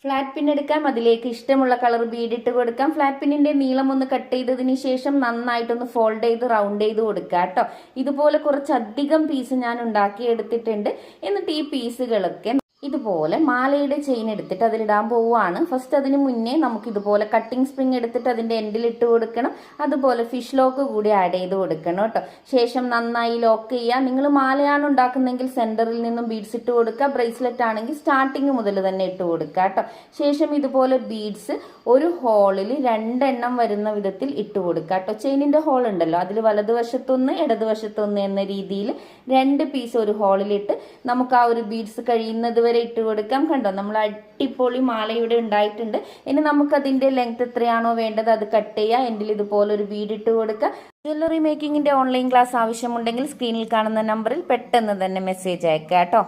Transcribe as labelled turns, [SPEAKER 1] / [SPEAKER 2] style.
[SPEAKER 1] Flat പിൻ എടുക്കാം, അതിലേക്ക് ഇഷ്ടമുള്ള കളർ ബീഡ് ഇട്ട് കൊടുക്കാം. ഫ്ലാറ്റ് പിന്നിന്റെ നീളം ഒന്ന് കട്ട് ചെയ്തതിന് ശേഷം നന്നായിട്ടൊന്ന് ഫോൾഡ് ചെയ്ത് റൗണ്ട് ചെയ്ത് കൊടുക്കുക കേട്ടോ. ഇതുപോലെ കുറച്ചധികം പീസ് ഞാൻ ഉണ്ടാക്കി എടുത്തിട്ടുണ്ട്. എന്നിട്ട് ഈ പീസുകളൊക്കെ ഇതുപോലെ മാലയുടെ ചെയിൻ എടുത്തിട്ട് അതിലിടാൻ പോവുകയാണ്. ഫസ്റ്റ് അതിന് മുന്നേ നമുക്ക് ഇതുപോലെ കട്ടിംഗ് സ്പ്രിങ് എടുത്തിട്ട് അതിന്റെ എൻഡിൽ ഇട്ട് കൊടുക്കണം. അതുപോലെ ഫിഷ് ലോക്ക് കൂടി ആഡ് ചെയ്ത് കൊടുക്കണം കേട്ടോ. ശേഷം നന്നായി ലോക്ക് ചെയ്യുക. നിങ്ങൾ മാലയാണ് ഉണ്ടാക്കുന്നെങ്കിൽ സെന്ററിൽ നിന്നും ബീഡ്സ് ഇട്ട് കൊടുക്കുക. ബ്രേസ്ലെറ്റ് ആണെങ്കിൽ സ്റ്റാർട്ടിങ് മുതൽ തന്നെ ഇട്ട് കൊടുക്കുക കേട്ടോ. ശേഷം ഇതുപോലെ ബീഡ്സ് ഒരു ഹോളിൽ 2 എണ്ണം വരുന്ന വിധത്തിൽ ഇട്ട് കൊടുക്കുക കേട്ടോ. ചെയിനിന്റെ ഹോൾ ഉണ്ടല്ലോ, അതിൽ വലതുവശത്തൊന്ന് ഇടതുവശത്തൊന്ന് എന്ന രീതിയിൽ 2 പീസ് ഒരു ഹോളിലിട്ട് നമുക്ക് ആ ഒരു ബീഡ്സ് കഴിയുന്നത് വരെ ഇട്ട് കൊടുക്കാം. കണ്ടോ, നമ്മൾ അടിപൊളി മാല ഇവിടെ ഉണ്ടായിട്ടുണ്ട്. ഇനി നമുക്കതിന്റെ ലെങ്ത് എത്രയാണോ വേണ്ടത് അത് കട്ട് ചെയ്യുക. എൻഡിൽ ഇതുപോലെ ഒരു ബീഡ് ഇട്ട് കൊടുക്കുക. ജ്വല്ലറി മേക്കിങ്ങിന്റെ ഓൺലൈൻ ക്ലാസ് ആവശ്യമുണ്ടെങ്കിൽ സ്ക്രീനിൽ കാണുന്ന നമ്പറിൽ പെട്ടെന്ന് തന്നെ മെസ്സേജ് അയക്കുക കേട്ടോ.